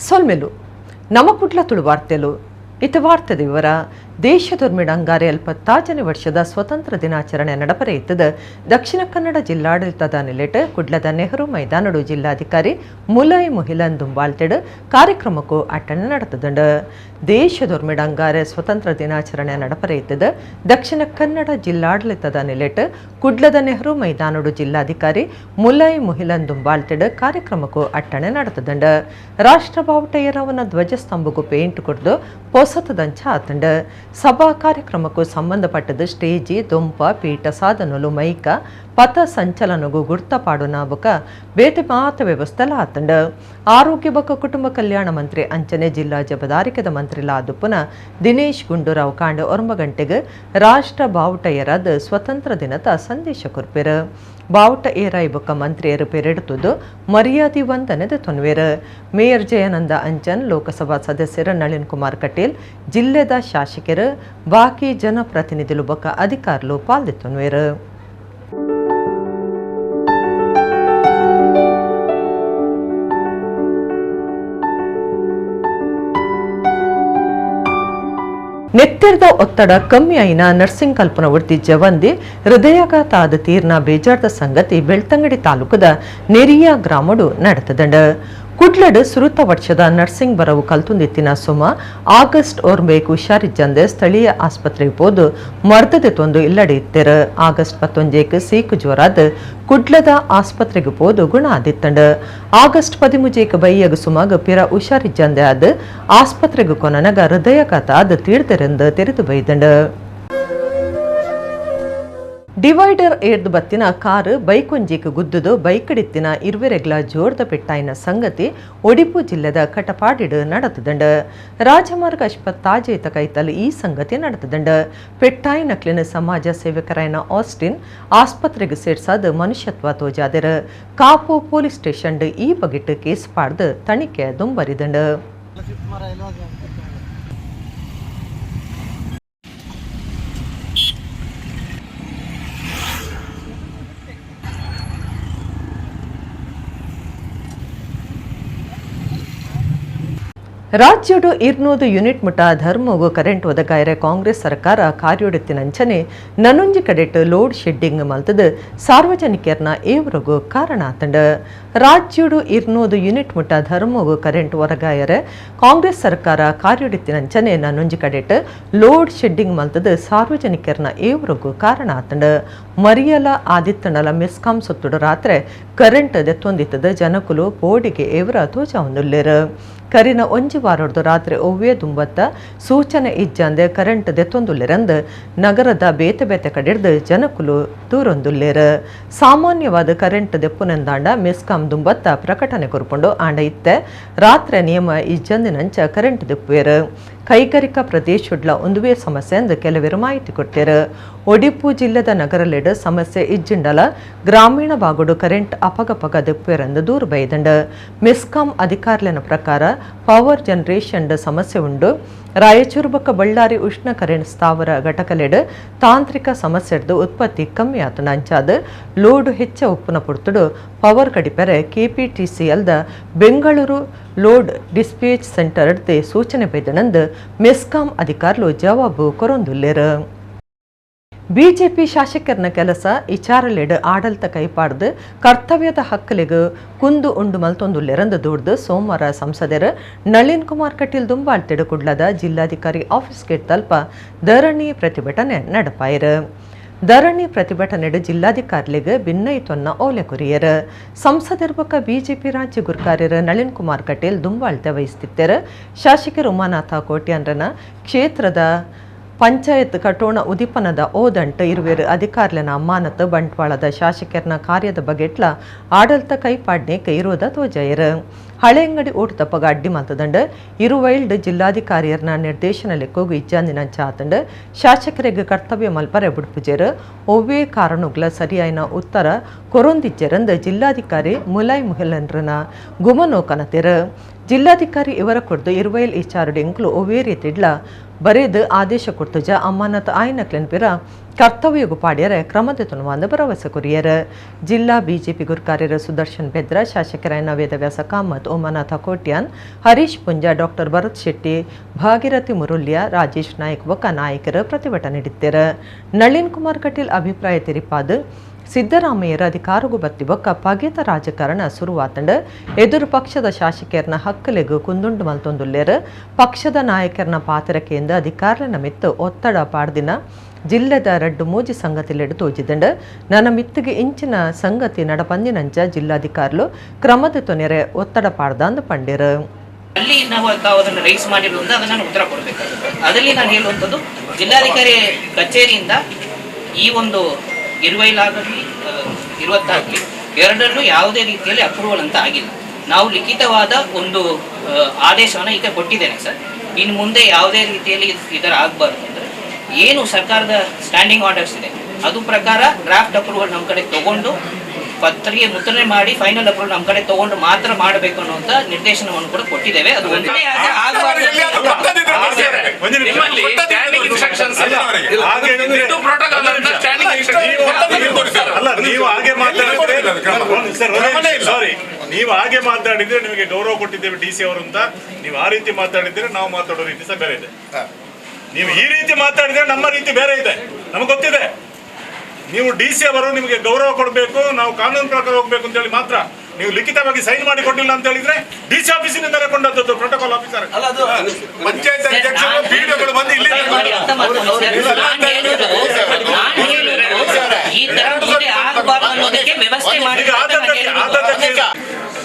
ಸೊಲ್ಮೆಲು ನಮ್ಮ ಕುಟ್ಲ ತುಳು ವಾರ್ತೆಲು ಇತ ವಾರ್ತೆದ ವಿವರ ದೇಶದೊರ್ಮಿಡ ಅಂಗಾರೆ 70ನೇ ವರ್ಷದ ಸ್ವತಂತ್ರ ದಿನಾಚರಣೆ ನಡಪರೆಯಿತದ ದಕ್ಷಿಣ ಕನ್ನಡ ಜಿಲ್ಲಾಡಳಿತದ ನೆಲೆಟ್ ಕುಡ್ಲದ ನೆಹರು ಮೈದಾನಡು ಜಿಲ್ಲಾಧಿಕಾರಿ ಮುಲೈ ಮುಹಿಲನ್ ದುಂಬಾಳ್ತೆಡ್ ಕಾರ್ಯಕ್ರಮಕ್ಕೂ ಅಟ್ಟಣೆ ನಡೆತದಂಡ ದೇಶದೊರ್ಮಿಡ ಅಂಗಾರೆ ಸ್ವತಂತ್ರ ದಿನಾಚರಣೆ ನಡಪರೆಯಿತದ ದಕ್ಷಿಣ ಕನ್ನಡ ಜಿಲ್ಲಾಡಳಿತದ ನೆಲೆಟ್ ಕುಡ್ಲದ ನೆಹರು ಮೈದಾನಡು ಜಿಲ್ಲಾಧಿಕಾರಿ ಮುಲೈ ಮುಹಿಲನ್ ದುಂಬಾಳ್ತೆಡ್ ಕಾರ್ಯಕ್ರಮಕ್ಕೂ ಅಟ್ಟಣೆ ನಡೆತದಂಡ ರಾಷ್ಟ್ರ ಬಾವುಟಯ್ಯರವನ ಧ್ವಜಸ್ತಂಭಕ್ಕೂ ಪೇಂಟ್ ಕೊಡ್ದು ಪೊಸತದಂಚ ಆತಂಡ ಸಭಾ ಕಾರ್ಯಕ್ರಮಕ್ಕೂ ಸಂಬಂಧಪಟ್ಟದ ಸ್ಟೇಜಿ ದೊಂಪ ಪೀಠ ಸಾಧನಲು ಮೈಕ ಪಥ ಸಂಚಲನಗೂ ಗುರ್ತಪಾಡುನ ಬೊಕ ಬೇತೆ ಮಾತ ವ್ಯವಸ್ಥೆಲ ಆತಂಡ ಆರೋಗ್ಯ ಬೊಕ ಕುಟುಂಬ ಕಲ್ಯಾಣ ಮಂತ್ರಿ ಅಂಚನೆ ಜಿಲ್ಲಾ ಜವಾಬ್ದಾರಿಕೆದ ಮಂತ್ರಿಲ ಆದುಪ್ಪುನ ದಿನೇಶ್ ಗುಂಡೂರಾವ್ ಕಾಂಡೆ 9 ಗಂಟೆಗೆ ರಾಷ್ಟ್ರ ಬಾವುಟಯ್ಯರಾದ ಸ್ವತಂತ್ರ ದಿನದ ಸಂದೇಶ ಕೊರ್ಪೆರು ಬಾವುಟ ಏರಾಯಿ ಬೊಕ್ಕ ಮಂತ್ರಿಯರು ಪೆರೆಡುತ್ತುದು ಮರ್ಯಾದಿ ವಂದನೆದ ತೊನ್ವೇರು ಮೇಯರ್ ಜಯಾನಂದ ಅಂಚನ್ ಲೋಕಸಭಾ ಸದಸ್ಯರು ನಳಿನ್ ಕುಮಾರ್ ಕಟೀಲ್ ಜಿಲ್ಲೆದ ಶಾಸಕರು ಬಾಕಿ ಜನಪ್ರತಿನಿಧುಲು ಬೊಕ್ಕ ಅಧಿಕಾರುಲು ಪಾಲ್ದಿತ್ತೊನ್ವೇರು. ನೆತ್ತಿರದ ಒತ್ತಡ ಕಮ್ಮಿ ಆಯಿನ ನರ್ಸಿಂಗ್ ಕಲ್ಪನ ವೃತ್ತಿ ಜವಂದಿ ಹೃದಯಾಘಾತ ಆದ ತೀರ್ನ ಬೇಜಾರದ ಸಂಗತಿ ಬೆಳ್ತಂಗಡಿ ತಾಲೂಕದ ನೆರಿಯ ಗ್ರಾಮಡು ನಡೆತದಂಡ ಕುಡ್ಲಡ್ ಸುರುತ ವರ್ಷದ ನರ್ಸಿಂಗ್ ಬರವು ಕಲ್ತುಂದಿತ್ತಿನ ಸುಮ ಆಗಸ್ಟ್ ಓರ್ಬೇಕು ಹುಷಾರಿಜ್ಜಂದೆ ಸ್ಥಳೀಯ ಆಸ್ಪತ್ರೆಗೆ ಹೋದು ಮರ್ದದೆ ತೊಂದು ಇಲ್ಲಡೆ ಇತ್ತೆರು. ಆಗಸ್ಟ್ 11 ಸೀಕು ಜ್ವರಾದ ಕುಡ್ಲದ ಆಸ್ಪತ್ರೆಗೆ ಹೋದು ಗುಣ ಆದಿತ್ತಂಡ. ಆಗಸ್ಟ್ 13 ಬೈಯಗ ಸುಮಾಗ ಪಿರ ಹುಷಾರಿಜ್ಜಂದೆ ಆದ ಆಸ್ಪತ್ರೆಗೆ ಕೊನನಗ ಹೃದಯಾಘಾತ ಆದ ತೀರ್ದರೆಂದು ತೆರೆದು ಬೈದಂಡ. ಡಿವೈಡರ್ ಏರ್ದು ಬತ್ತಿನ ಕಾರು ಬೈಕೊಂಜಿಕ್ ಗುದ್ದುದು ಬೈಕಡಿತ್ತಿನ ಇರುವೆರೆಗ್ಲ ಜೋರ್ದ ಪೆಟ್ಟಾಯಿನ ಸಂಗತಿ ಒಡಿಪು ಜಿಲ್ಲೆದ ಕಟಪಾಡಿಡ್ ನಡೆತದಂಡ. ರಾಜಮಾರ್ಗ ಆಸ್ಪತ್ತಾಜೇತ ಕೈತಲ್ ಈ ಸಂಗತಿ ನಡೆತದಂಡ. ಪೆಟ್ಟಾಯಿನಕ್ಲಿನ ಸಮಾಜ ಸೇವಕರಾಯನ ಆಸ್ಟಿನ್ ಆಸ್ಪತ್ರೆಗೆ ಸೇರ್ಸಾದ ಮನುಷ್ಯತ್ವ ತೋಜಾದೆರ್. ಕಾಪು ಪೊಲೀಸ್ ಸ್ಟೇಷನ್ ಈ ಬಗೆಟ್ ಕೇಸ್ ಪಾಡ್ದು ತನಿಖೆ ದುಂಬರಿದಂಡ. ರಾಜ್ಯಡು 200 ಯೂನಿಟ್ ಮುಟ ಧರ್ಮಗೂ ಕರೆಂಟ್ ಒದಗಾಯರೆ ಕಾಂಗ್ರೆಸ್ ಸರ್ಕಾರ ಕಾರ್ಯೊಡೆತ್ತಿನಂಚನೆ ನನೊಂಜಿ ಕಡೆಟ್ ಲೋಡ್ ಶೆಡ್ಡಿಂಗ್ ಮಲ್ತದ ಸಾರ್ವಜನಿಕರನ್ನ ಏವರೆಗೂ ಕಾರಣ ಆತಂಡ. ರಾಜ್ಯಡು 200 ಯೂನಿಟ್ ಮುಟ ಧರ್ಮಗೂ ಕರೆಂಟ್ ಒದಗಾಯರೆ ಕಾಂಗ್ರೆಸ್ ಸರ್ಕಾರ ಕಾರ್ಯೊಡೆತ್ತಿನಂಚನೆ ನನೊಂಜಿ ಕಡೆಟ್ ಲೋಡ್ ಶೆಡ್ಡಿಂಗ್ ಮಲ್ತದ ಸಾರ್ವಜನಿಕರನ್ನ ಏವರೆಗೂ ಕಾರಣ ಆತಂಡ. ಮರಿಯಲ ಆದಿತ್ತಂಡಲ ಮೆಸ್ಕಾಂ ಸುತ್ತುಡು ರಾತ್ರಿ ಕರೆಂಟ್ ದೆತ್ತೊಂದಿತ್ತದ ಜನಕುಲು ಬೋಡಿಗೆ ಏವರ ತೋಜ ಹೊಂದುಲ್ಲೇರು. ಕರಿನ ಒಂಜಿ ವಾರದ್ದು ರಾತ್ರಿ ಒವ್ವೇ ದುಂಬತ್ತ ಸೂಚನೆ ಇಜ್ಜಂದೆ ಕರೆಂಟ್ ದೆತ್ತೊಂದುಲ್ಲೆರಂದು ನಗರದ ಬೇತೆ ಬೇತೆ ಕಡೆಡ್ದು ಜನಕುಲು ದೂರೊಂದುಲ್ಲೇರು. ಸಾಮಾನ್ಯವಾದ ಕರೆಂಟ್ ದೆಪ್ಪುನೆಂದಾಂಡ ಮೆಸ್ಕಾಂ ದುಂಬತ್ತ ಪ್ರಕಟಣೆ ಕೊರ್ಪುಂಡು ಆಂಡ ಇತ್ತೆ ರಾತ್ರಿ ನಿಯಮ ಇಜ್ಜಂದಿನಂಚ ಕರೆಂಟ್ ದೆಪ್ಪುವೆರು. ಕೈಗಾರಿಕಾ ಪ್ರದೇಶಡ್ಲ ಒಂದುವೇ ಸಮಸ್ಯೆ ಎಂದು ಕೆಲವರು ಮಾಹಿತಿ ಕೊಟ್ಟರು. ಒಡಿಪು ಜಿಲ್ಲೆದ ನಗರಲೆಡ್ ಸಮಸ್ಯೆ ಇಜ್ಜಿಂಡಲ ಗ್ರಾಮೀಣ ಭಾಗಡು ಕರೆಂಟ್ ಅಪಗಪಗ ದೆಪ್ಪುವೆರೆಂದು ದೂರು ಬೈದಂಡ. ಮೆಸ್ಕಾಂ ಅಧಿಕಾರಿನ ಪ್ರಕಾರ ಪವರ್ ಜನರೇಷನ್ ಸಮಸ್ಯೆ ಉಂಡು. ರಾಯಚೂರು ಬೊಕ್ಕ ಬಳ್ಳಾರಿ ಉಷ್ಣ ಕರೆಂಟ್ ಸ್ಥಾವರ ಘಟಕಲೆಡ್ ತಾಂತ್ರಿಕ ಸಮಸ್ಯೆಡ್ದು ಉತ್ಪತ್ತಿ ಕಮ್ಮಿ ಆತನ ಅಂಚಾದ ಲೋಡ್ ಹೆಚ್ಚ ಉಪ್ಪುನ ಪುಡ್ತುಡು ಪವರ್ ಕಡಿಪೆರೆ ಕೆಪಿಟಿಸಿಎಲ್ದ ಬೆಂಗಳೂರು ಲೋಡ್ ಡಿಸ್ಪೇಚ್ ಸೆಂಟರ್ ಅಡ್ತೆ ಸೂಚನೆ ಬೈದನಂದು ಮೆಸ್ಕಾಂ ಅಧಿಕಾರುಲು ಜವಾಬು ಕೊರೊಂದುಲ್ಲೇರು. ಬಿಜೆಪಿ ಶಾಸಕರನ ಕೆಲಸ ಇಚಾರಲೆಡ್ ಆಡಳಿತ ಕೈಪಾಡ್ದು ಕರ್ತವ್ಯದ ಹಕ್ಕಲಿಗೆ ಕುಂದು ಉಂಡು ಮಲ್ತೊಂದುಲ್ಲೆರಂದು ದೂಡ್ದು ಸೋಮವಾರ ಸಂಸದರು ನಳಿನ್ ಕುಮಾರ್ ಕಟೀಲ್ ದುಂಬಾಳ್ತೆಡು ಕುಡ್ಲದ ಜಿಲ್ಲಾಧಿಕಾರಿ ಆಫೀಸ್ಗೆ ತಲ್ಪ ಧರಣಿ ಪ್ರತಿಭಟನೆ ನಡಪಾಯಿರು. ಧರಣಿ ಪ್ರತಿಭಟನೆಡು ಜಿಲ್ಲಾಧಿಕಾರಿಗಳಿಗೆ ಭಿನ್ನೈತೊನ್ನ ಓಲೆ ಕೊರಿಯರು. ಸಂಸದರ್ಬಕ ಬಿಜೆಪಿ ರಾಜ್ಯ ಗುರ್ಕಾರ್ಯರು ನಳಿನ್ ಕುಮಾರ್ ಕಟೀಲ್ ದುಂಬಾಳ್ತೆ ವಹಿಸ್ತಿದ್ದರು. ಶಾಸಕರು ಉಮಾನಾಥ ಕೋಟ್ಯಾನ್ರನ ಕ್ಷೇತ್ರದ ಪಂಚಾಯತ್ ಕಟೋಣ ಉದಿಪನದ ಓದಂಟು ಇರುವೆರು ಅಧಿಕಾರಿನ ಅಮಾನತ್ ಬಂಟ್ವಾಳದ ಶಾಸಕರನ ಕಾರ್ಯದ ಬಗೆಟ್ಲ ಆಡಳಿತ ಕೈಪಾಡ್ನೇಕ ಇರೋದ ತೋಜಯರು. ಹಳೆ ಅಂಗಡಿ ಓಟದಪ್ಪಗ ಅಡ್ಡಿ ಮಾತದಂಡ ಇರುವೈಲ್ಡ್ ಜಿಲ್ಲಾಧಿಕಾರಿಯರ್ನ ನಿರ್ದೇಶನ ಲೆಕ್ಕೋಗು ಇಜ್ಜಂದಿನಂಚ ಆತಂಡ ಶಾಸಕರಿಗೆ ಕರ್ತವ್ಯ ಮಲ್ಪರೆ ಬುಡ್ಪುಜೇರು ಒವ್ವೇ ಕಾರಣುಗ್ಲ ಸರಿಯಾಯಿನ ಉತ್ತರ ಕೊರೊಂದಿಜ್ಜರಂದ ಜಿಲ್ಲಾಧಿಕಾರಿ ಮುಲೈ ಮುಹಿಲನ್ರನ ಗುಮನೋಕನತೆರು. ಜಿಲ್ಲಾಧಿಕಾರಿ ಇವರ ಕುರ್ದು ಇರುವೈಲ್ ಇಚಾರುಡು ಎಂಕ್ಲು ಒವ್ವೇ ರೀತಿಡ್ಲ ಬರೆದು ಆದೇಶ ಕೊಡ್ತುಜ ಅಮಾನತ್ ಆಯ್ನಕ್ಲೆನ್ ಪಿರ ಕರ್ತವ್ಯಗು ಪಾಡ್ಯರೆ ಕ್ರಮದ ತುಣುವಾದ ಭರವಸೆ ಕುರಿಯರ ಜಿಲ್ಲಾ ಬಿಜೆಪಿ ಗುರುಕಾರ್ಯರ ಸುದರ್ಶನ್ ಬೆದ್ರ ಶಾಸಕರಾಯನ ವೇದವ್ಯಾಸ ಕಾಮತ್ ಓಮನಾಥ ಕೋಟ್ಯಾನ್ ಹರೀಶ್ ಪುಂಜ ಡಾಕ್ಟರ್ ಭರತ್ ಶೆಟ್ಟಿ ಭಾಗೀರಥಿ ಮುರುಲ್ಯ ರಾಜೇಶ್ ನಾಯ್ಕ್ ಒಕ್ಕ ನಾಯಕರು ಪ್ರತಿಭಟನೆ ನೀಡಿದ್ದಾರೆ. ನಳಿನ್ ಕುಮಾರ್ ಕಟೀಲ್ ಅಭಿಪ್ರಾಯ ತಿರಿಪಾದ ಸಿದ್ದರಾಮಯ್ಯರ ಅಧಿಕಾರಗೂ ಬತ್ತಿ ಬೊಕ್ಕ ಪಗೆತ ರಾಜಕಾರಣ ಶುರುವಾತಂಡ ಎದುರು ಪಕ್ಷದ ಶಾಸಕರನ್ನ ಹಕ್ಕಲೆಗು ಕುಂದುಂಡು ಮಲ್ತೊಂದುಲ್ಲೇರ ಪಕ್ಷದ ನಾಯಕರನ್ನ ಪಾತ್ರಕ್ಕೆಂದು ಅಧಿಕಾರನ ಮಿತ್ತು ಒತ್ತಡ ಪಾಡ್ದಿನ ಜಿಲ್ಲೆದ ರಡ್ಡು ಮೂಜಿ ಸಂಗತಿಲೆಡು ತೋಜಿದಂಡ ನನ್ನ ಮಿತ್ತಿಗೆ ಇಂಚಿನ ಸಂಗತಿ ನಡಪಂದಿನಂಚ ಜಿಲ್ಲಾಧಿಕಾರಿಗಳು ಕ್ರಮದ ತೊನೆರೆ ಒತ್ತಡ ಪಾಡ್ದಂದು ಪಂಡಿರು. ಅಲ್ಲಿ ನಾವು ಅದನ್ನು ರೈಸ್ ಮಾಡಿರೋದ್ರಿಂದ ಅದನ್ನು ಉತ್ತರ ಕೊಡಬೇಕಾಗುತ್ತೆ. ಅದರಲ್ಲಿ ನಾನು ಹೇಳುವಂಥದ್ದು ಜಿಲ್ಲಾಧಿಕಾರಿ ಕಚೇರಿಯಿಂದ ಈ ಒಂದು 20 20 ಎರಡರಲ್ಲೂ ಯಾವುದೇ ರೀತಿಯಲ್ಲಿ ಅಪ್ರೂವಲ್ ಅಂತ ಆಗಿಲ್ಲ. ನಾವು ಲಿಖಿತವಾದ ಒಂದು ಆದೇಶವನ್ನು ಈಗ ಕೊಟ್ಟಿದ್ದೇನೆ ಸರ್. ಇನ್ನು ಮುಂದೆ ಯಾವುದೇ ರೀತಿಯಲ್ಲಿ ಇದರ ಆಗಬಾರ್ದು ಅಂದರೆ ಏನು ಸರ್ಕಾರದ ಸ್ಟ್ಯಾಂಡಿಂಗ್ ಆರ್ಡರ್ಸ್ ಇದೆ ಅದು ಪ್ರಕಾರ ಡ್ರಾಫ್ಟ್ ಅಪ್ರೂವಲ್ ನಮ್ಮ ಕಡೆ ತಗೊಂಡು ಪತ್ರಿಕೆ ಮುದ್ರಣೆ ಮಾಡಿ ಫೈನಲ್ ಅಪ್ರೂವಲ್ ನಮ್ಮ ಕಡೆ ತಗೊಂಡು ಮಾತ್ರ ಮಾಡಬೇಕು ಅನ್ನುವಂಥ ನಿರ್ದೇಶನವನ್ನು ಕೂಡ ಕೊಟ್ಟಿದ್ದೇವೆ. ಅದು ಒಂದೇ ನೀವು ಹಾಗೆ ಮಾತಾಡಿದ್ರೆ ನಿಮಗೆ ಗೌರವ ಕೊಟ್ಟಿದ್ದೇವೆ DC ಅವರು ಅಂತ. ನೀವು ಆ ರೀತಿ ಮಾತಾಡಿದ್ರೆ ನಾವು ಮಾತಾಡೋ ರೀತಿ ಸಹ ಬೇರೆ ಇದೆ. ನೀವು ಈ ರೀತಿ ಮಾತಾಡಿದ್ರೆ ನಮ್ಮ ರೀತಿ ಬೇರೆ ಇದೆ, ನಮಗೆ ಗೊತ್ತಿದೆ. ನೀವು DC ಅವರು ನಿಮಗೆ ಗೌರವ ಕೊಡಬೇಕು, ನಾವು ಕಾನೂನು ಪ್ರಕಾರ ಹೋಗ್ಬೇಕು ಅಂತ ಹೇಳಿ ಮಾತ್ರ ನೀವು ಲಿಖಿತವಾಗಿ ಸೈನ್ ಮಾಡಿ ಕೊಟ್ಟಿಲ್ಲ ಅಂತ ಹೇಳಿದ್ರೆ DC ಆಫೀಸಿನಿಂದ ಕೊಂಡದ್ದು ಪ್ರೋಟೋಕಾಲ್ ಆಫೀಸರ್ ಪಂಚಾಯತ್ ಅಧ್ಯಕ್ಷರು PDOಗಳು ಬಂದು ಇಲ್ಲಿ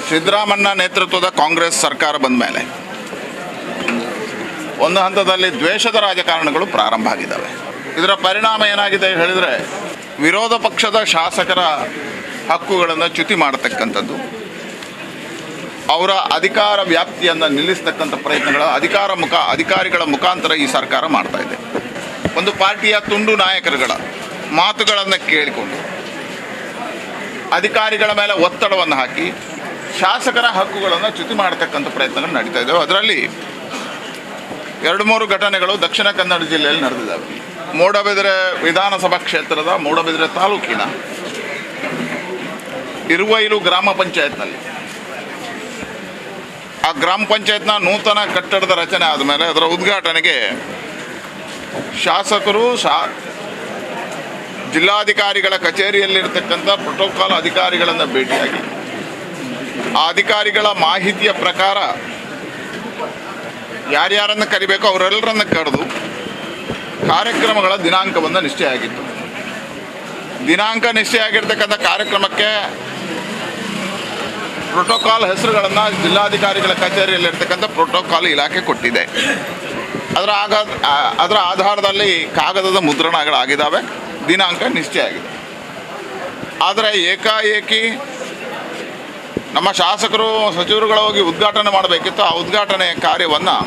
ಸಿದ್ದರಾಮಯ್ಯ ನೇತೃತ್ವದ ಕಾಂಗ್ರೆಸ್ ಸರ್ಕಾರ ಬಂದ ಮೇಲೆ ಒಂದು ಹಂತದಲ್ಲಿ ದ್ವೇಷದ ರಾಜಕಾರಣಗಳು ಪ್ರಾರಂಭ ಆಗಿದ್ದಾವೆ. ಇದರ ಪರಿಣಾಮ ಏನಾಗಿದೆ ಹೇಳಿದರೆ ವಿರೋಧ ಪಕ್ಷದ ಶಾಸಕರ ಹಕ್ಕುಗಳನ್ನು ಚ್ಯುತಿ ಮಾಡತಕ್ಕಂಥದ್ದು, ಅವರ ಅಧಿಕಾರ ವ್ಯಾಪ್ತಿಯನ್ನು ನಿಲ್ಲಿಸ್ತಕ್ಕಂಥ ಪ್ರಯತ್ನಗಳ ಅಧಿಕಾರಿಗಳ ಮುಖಾಂತರ ಈ ಸರ್ಕಾರ ಮಾಡ್ತಾ ಇದೆ. ಒಂದು ಪಾರ್ಟಿಯ ತುಂಡು ನಾಯಕರುಗಳ ಮಾತುಗಳನ್ನು ಕೇಳಿಕೊಂಡು ಅಧಿಕಾರಿಗಳ ಮೇಲೆ ಒತ್ತಡವನ್ನು ಹಾಕಿ ಶಾಸಕರ ಹಕ್ಕುಗಳನ್ನು ಚ್ಯುತಿ ಮಾಡತಕ್ಕಂಥ ಪ್ರಯತ್ನಗಳು ನಡೀತಾ ಇದ್ದಾವೆ. ಅದರಲ್ಲಿ 2-3 ಘಟನೆಗಳು ದಕ್ಷಿಣ ಕನ್ನಡ ಜಿಲ್ಲೆಯಲ್ಲಿ ನಡೆದಿದ್ದಾವೆ. ಮೂಡಬಿದರೆ ವಿಧಾನಸಭಾ ಕ್ಷೇತ್ರದ ಮೂಡಬಿದರೆ ತಾಲೂಕಿನ ಇರುವೈಲು ಗ್ರಾಮ ಪಂಚಾಯತ್ನಲ್ಲಿ ಆ ಗ್ರಾಮ ಪಂಚಾಯತ್ನ ನೂತನ ಕಟ್ಟಡದ ರಚನೆ ಆದಮೇಲೆ ಅದರ ಉದ್ಘಾಟನೆಗೆ ಶಾಸಕರು ಜಿಲ್ಲಾಧಿಕಾರಿಗಳ ಕಚೇರಿಯಲ್ಲಿರ್ತಕ್ಕಂಥ ಪ್ರೋಟೋಕಾಲ್ ಅಧಿಕಾರಿಗಳನ್ನು ಭೇಟಿಯಾಗಿ ಆ ಅಧಿಕಾರಿಗಳ ಮಾಹಿತಿಯ ಪ್ರಕಾರ ಯಾರ್ಯಾರನ್ನು ಕರಿಬೇಕೋ ಅವರೆಲ್ಲರನ್ನು ಕರೆದು ಕಾರ್ಯಕ್ರಮಗಳ ದಿನಾಂಕವನ್ನು ನಿಶ್ಚಯ ಆಗಿತ್ತು. ದಿನಾಂಕ ನಿಶ್ಚಯ ಆಗಿರ್ತಕ್ಕಂಥ ಕಾರ್ಯಕ್ರಮಕ್ಕೆ ಪ್ರೋಟೋಕಾಲ್ ಹೆಸರುಗಳನ್ನು ಜಿಲ್ಲಾಧಿಕಾರಿಗಳ ಕಚೇರಿಯಲ್ಲಿರ್ತಕ್ಕಂಥ ಪ್ರೋಟೋಕಾಲ್ ಇಲಾಖೆ ಕೊಟ್ಟಿದೆ. ಅದರ ಆಧಾರದಲ್ಲಿ ಕಾಗದದ ಮುದ್ರಣಗಳಾಗಿದ್ದಾವೆ, ದಿನಾಂಕ ನಿಶ್ಚಯ ಆಗಿದೆ. ಆದರೆ ಏಕಾಏಕಿ ನಮ್ಮ ಶಾಸಕರು ಸಚಿವರುಗಳು ಹೋಗಿ ಉದ್ಘಾಟನೆ ಮಾಡಬೇಕಿತ್ತು. ಆ ಉದ್ಘಾಟನೆ ಕಾರ್ಯವನ್ನು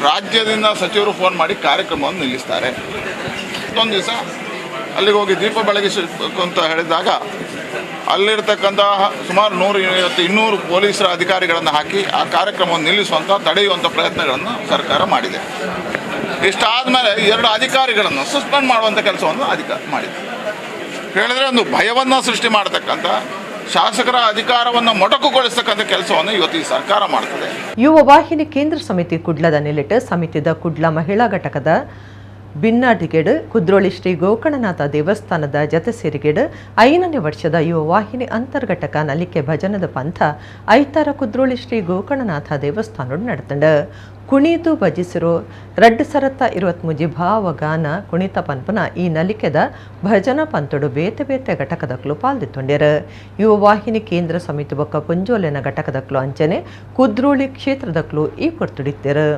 ರಾಜ್ಯದಿಂದ ಸಚಿವರು ಫೋನ್ ಮಾಡಿ ಕಾರ್ಯಕ್ರಮವನ್ನು ನಿಲ್ಲಿಸ್ತಾರೆ. ಒಂದು ದಿವಸ ಅಲ್ಲಿಗೆ ಹೋಗಿ ದೀಪ ಬೆಳಗಿಸಬೇಕು ಅಂತ ಹೇಳಿದಾಗ ಅಲ್ಲಿರ್ತಕ್ಕಂಥ ಸುಮಾರು 150-200 ಪೊಲೀಸರ ಅಧಿಕಾರಿಗಳನ್ನು ಹಾಕಿ ಆ ಕಾರ್ಯಕ್ರಮವನ್ನು ನಿಲ್ಲಿಸುವಂಥ ತಡೆಯುವಂಥ ಪ್ರಯತ್ನಗಳನ್ನು ಸರ್ಕಾರ ಮಾಡಿದೆ. ಇಷ್ಟಾದ ಮೇಲೆ 2 ಅಧಿಕಾರಿಗಳನ್ನು ಸಸ್ಪೆಂಡ್ ಮಾಡುವಂಥ ಕೆಲಸವನ್ನು ಮಾಡಿದೆ. ಹೇಳಿದ್ರೆ ಒಂದು ಭಯವನ್ನು ಸೃಷ್ಟಿ ಮಾಡತಕ್ಕಂಥ ಶಾಸಕರ ಅಧಿಕಾರವನ್ನು ಮೊಟಕುಗೊಳಿಸತಕ್ಕಂಥ ಕೆಲಸವನ್ನು ಇವತ್ತು ಈ ಸರ್ಕಾರ ಮಾಡ್ತದೆ. ಯುವ ವಾಹಿನಿ ಕೇಂದ್ರ ಸಮಿತಿ ಕುಡ್ಲದ ನೆಲೆಟ್ ಸಮಿತಿದ ಕುಡ್ಲ ಮಹಿಳಾ ಘಟಕದ ಬಿನ್ನಾಟಿಗೆಡ್ ಕುದ್ರೋಳಿ ಶ್ರೀ ಗೋಕರ್ಣನಾಥ ದೇವಸ್ಥಾನದ ಜತೆ ಸೇರಿಗೆಡ್ 5ನೇ ವರ್ಷದ ಯುವ ವಾಹಿನಿ ಅಂತರ್ಘಟಕ ನಲಿಕೆ ಭಜನದ ಪಂಥ ಐತಾರ ಕುದ್ರೋಳಿ ಶ್ರೀ ಗೋಕರ್ಣನಾಥ ದೇವಸ್ಥಾನ ನಡೆತಂಡ ಕುಣಿದು ಭಜಿಸಿರೋ 2023 ಭಾವಗಾನ ಕುಣಿತ ಪನ್ಪನ ಈ ನಲಿಕೆದ ಭಜನ ಪಂತುಡು ಬೇತೆ ಬೇತೆ ಘಟಕದಕ್ಲು ಪಾಲ್ದಿತ್ತೊಂಡ್ಯರು. ಯುವ ವಾಹಿನಿ ಕೇಂದ್ರ ಸಮಿತಿ ಬೊಕ್ಕ ಪುಂಜೋಲೆನ ಘಟಕದಕ್ಲು ಅಂಚನೆ ಕುದ್ರೋಳಿ ಕ್ಷೇತ್ರದಕ್ಲು ಈ ಪೊರ್ತುಡಿತ್ತರು.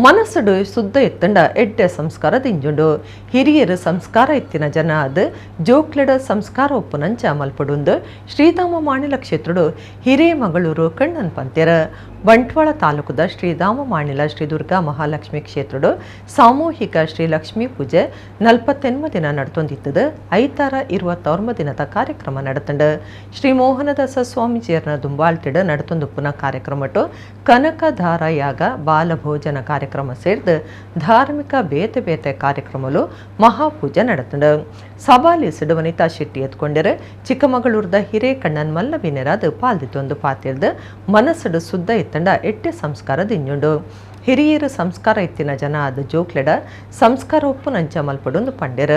ಮನಸ್ಸುಡು ಶುದ್ಧ ಎತ್ತಂಡ ಎಡ್ಡೆ ಸಂಸ್ಕಾರ ದಿಂಜುಂಡು ಹಿರಿಯರು ಸಂಸ್ಕಾರ ಎತ್ತಿನ ಜನ ಅದು ಜೋಕ್ಲೆಡ ಸಂಸ್ಕಾರ ಒಪ್ಪುನಂಚ ಮಲ್ಪಡುಂದು ಶ್ರೀಧಾಮ ಮಾಣಿಲ ಕ್ಷೇತ್ರಡು ಹಿರೇಮಗಳೂರು ಕಣ್ಣನ್ ಪಂತ್ಯರ ಬಂಟ್ವಾಳ ತಾಲೂಕದ ಶ್ರೀಧಾಮ ಮಾಣಿಲ ಶ್ರೀ ದುರ್ಗಾ ಮಹಾಲಕ್ಷ್ಮಿ ಕ್ಷೇತ್ರಡು ಸಾಮೂಹಿಕ ಶ್ರೀ ಲಕ್ಷ್ಮೀ ಪೂಜೆ 48 ದಿನ ನಡ್ತೊಂದಿತ್ತದ ಐತಾರ 29 ದಿನದ ಕಾರ್ಯಕ್ರಮ ನಡೆತಂಡ ಶ್ರೀ ಮೋಹನದಾಸ ಸ್ವಾಮೀಜಿಯರ್ನ ದುಂಬಾಳ್ತಿಡ ನಡತೊಂದುಪ್ಪುನ ಕಾರ್ಯಕ್ರಮಟು ಕನಕಧಾರ ಯಾಗ ಬಾಲಭೋಜನ ಕಾರ್ಯಕ್ರಮ ಸೇರಿದ ಧಾರ್ಮಿಕ ಬೇತೆ ಬೇತೆ ಕಾರ್ಯಕ್ರಮಲು ಮಹಾಪೂಜೆ ನಡೆತಂಡ ಸಭಾಲಿ ಸಿಡುವನಿತಾ ಶೆಟ್ಟಿ ಎತ್ಕೊಂಡರೆ ಚಿಕ್ಕಮಗಳೂರದ ಹಿರೇಕಣ್ಣನ್ ಮಲ್ಲವಿನೆರಾದ ಪಾಲ್ದಿತ್ತೊಂದು ಪಾತಿರ್ದ ಮನಸ್ಸಡು ಶುದ್ಧ ಎತ್ತಂಡ ಎಟ್ಟೆ ಸಂಸ್ಕಾರ ದಿಂಜುಂಡು ಹಿರಿಯರು ಸಂಸ್ಕಾರ ಎತ್ತಿನ ಜನ ಆದ ಜೋಕ್ಲೆಡ ಸಂಸ್ಕಾರ ಒಪ್ಪು ನಂಚ ಮಲ್ಪಡೊಂದು ಪಂಡ್ಯರ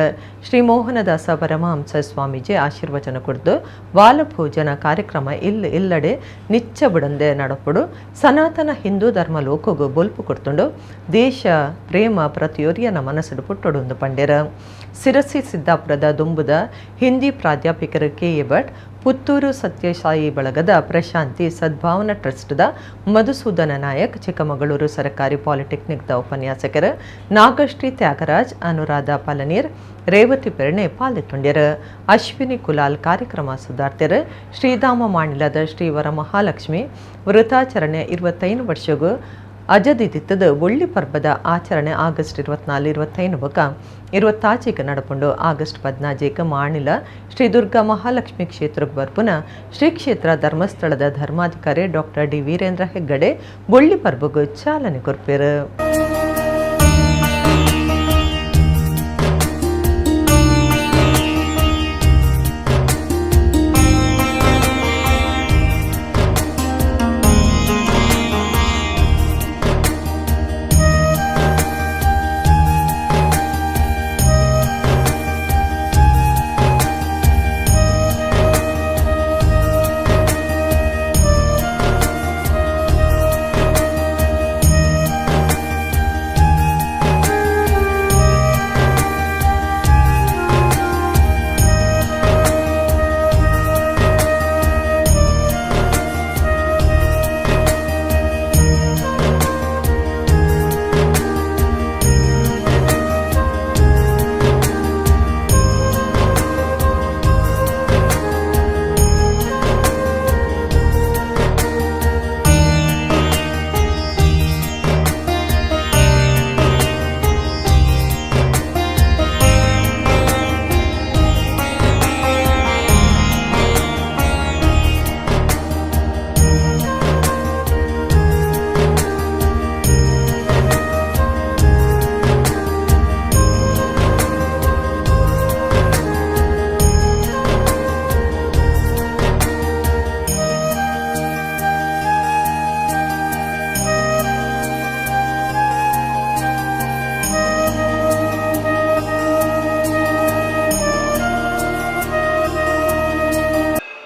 ಶ್ರೀ ಮೋಹನದಾಸ ಪರಮಹಂಸ ಸ್ವಾಮೀಜಿ ಆಶೀರ್ವಚನ ಕುಡಿದು ಬಾಲಭೋಜನ ಕಾರ್ಯಕ್ರಮ ಇಲ್ಲಡೆ ನಿಚ್ಚ ಬಿಡಂದೆ ನಡಪಡು ಸನಾತನ ಹಿಂದೂ ಧರ್ಮ ಲೋಕಗೂ ಬೊಲ್ಪು ಕೊಡ್ತುಂಡು ದೇಶ ಪ್ರೇಮ ಪ್ರತಿಯೊರಿಯನ ಮನಸ್ಸಡು ಪುಟ್ಟೊಡೊಂದು ಪಂಡ್ಯರ ಸಿರಸಿ ಸಿದ್ದಾಪುರದ ದುಂಬುದ ಹಿಂದಿ ಪ್ರಾಧ್ಯಾಪಕರು ಕೆ.ಎ. ಭಟ್ ಪುತ್ತೂರು ಸತ್ಯಸಾಯಿ ಬಳಗದ ಪ್ರಶಾಂತಿ ಸದ್ಭಾವನಾ ಟ್ರಸ್ಟ್ದ ಮಧುಸೂದನ ನಾಯಕ್ ಚಿಕ್ಕಮಗಳೂರು ಸರ್ಕಾರಿ ಪಾಲಿಟೆಕ್ನಿಕ್ದ ಉಪನ್ಯಾಸಕರು ನಾಗಶ್ರೀ ತ್ಯಾಗರಾಜ್ ಅನುರಾಧ ಪಾಲನೀರ್ ರೇವತಿ ಪೆರ್ಣೆ ಪಾಲ್ಗೊಂಡ್ಯರು ಅಶ್ವಿನಿ ಕುಲಾಲ್ ಕಾರ್ಯಕ್ರಮ ಸುಧಾರ್ತಿರು ಶ್ರೀಧಾಮ ಮಾಣಿಲದ ಶ್ರೀ ವರಮಹಾಲಕ್ಷ್ಮಿ ವೃತಾಚರಣೆ 25 ವರ್ಷಗೂ ಅಜದಿದಿತ್ತದ ಒಳ್ಳಿ ಪರ್ಬದ ಆಚರಣೆ ಆಗಸ್ಟ್ 24-25 ಬಕ 26 ನಡಪುಂಡು ಆಗಸ್ಟ್ 14 ಮಾಣಿಲ ಶ್ರೀ ದುರ್ಗಾ ಮಹಾಲಕ್ಷ್ಮಿ ಕ್ಷೇತ್ರಕ್ಕೆ ಬರ್ಪುನ ಶ್ರೀ ಕ್ಷೇತ್ರ ಧರ್ಮಸ್ಥಳದ ಧರ್ಮಾಧಿಕಾರಿ ಡಾಕ್ಟರ್ ಡಿ ವೀರೇಂದ್ರ ಹೆಗ್ಗಡೆ ಒಳ್ಳಿ ಪರ್ಬಗೂ ಚಾಲನೆ ಕೊರ್ಪೇರು.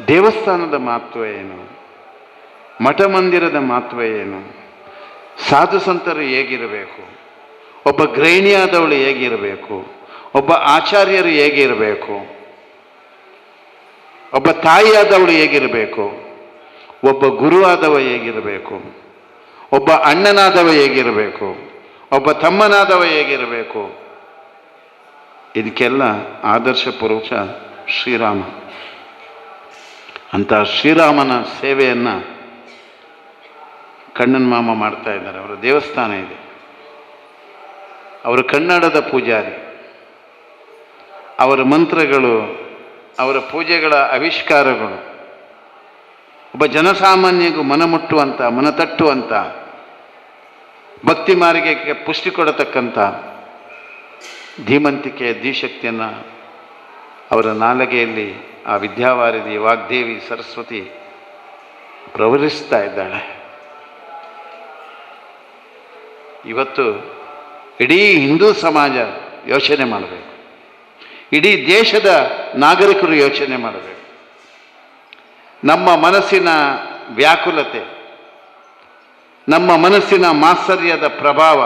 ದೇವಸ್ಥಾನದ ಮಹತ್ವ ಏನು, ಮಠ ಮಂದಿರದ ಮಹತ್ವ ಏನು, ಸಾಧು ಸಂತರು ಹೇಗಿರಬೇಕು, ಒಬ್ಬ ಗೃಹಿಣಿಯಾದವಳು ಹೇಗಿರಬೇಕು, ಒಬ್ಬ ಆಚಾರ್ಯರು ಹೇಗಿರಬೇಕು, ಒಬ್ಬ ತಾಯಿಯಾದವಳು ಹೇಗಿರಬೇಕು, ಒಬ್ಬ ಗುರುವಾದವ ಹೇಗಿರಬೇಕು, ಒಬ್ಬ ಅಣ್ಣನಾದವ ಹೇಗಿರಬೇಕು, ಒಬ್ಬ ತಮ್ಮನಾದವ ಹೇಗಿರಬೇಕು, ಇದಕ್ಕೆಲ್ಲ ಆದರ್ಶ ಪುರುಷ ಶ್ರೀರಾಮ. ಅಂಥ ಶ್ರೀರಾಮನ ಸೇವೆಯನ್ನು ಕಣ್ಣನ್ ಮಾಮ ಮಾಡ್ತಾ ಇದ್ದಾರೆ. ಅವರ ದೇವಸ್ಥಾನ ಇದೆ, ಅವರು ಕನ್ನಡದ ಪೂಜಾರಿ. ಅವರ ಮಂತ್ರಗಳು, ಅವರ ಪೂಜೆಗಳ ಆವಿಷ್ಕಾರಗಳು ಒಬ್ಬ ಜನಸಾಮಾನ್ಯಗೂ ಮನಮುಟ್ಟುವಂಥ, ಮನತಟ್ಟುವಂಥ, ಭಕ್ತಿ ಮಾರ್ಗಕ್ಕೆ ಪುಷ್ಟಿ ಕೊಡತಕ್ಕಂಥ ಧೀಮಂತಿಕೆಯ ಧೀಶಕ್ತಿಯನ್ನು ಅವರ ನಾಲಗೆಯಲ್ಲಿ ಆ ವಿದ್ಯಾವಾರಿಧಿ ವಾಗ್ದೇವಿ ಸರಸ್ವತಿ ಪ್ರವರಿಸ್ತಾ ಇದ್ದಾಳೆ. ಇವತ್ತು ಇಡೀ ಹಿಂದೂ ಸಮಾಜ ಯೋಚನೆ ಮಾಡಬೇಕು, ಇಡೀ ದೇಶದ ನಾಗರಿಕರು ಯೋಚನೆ ಮಾಡಬೇಕು. ನಮ್ಮ ಮನಸ್ಸಿನ ವ್ಯಾಕುಲತೆ, ನಮ್ಮ ಮನಸ್ಸಿನ ಮಾತ್ಸರ್ಯದ ಪ್ರಭಾವ,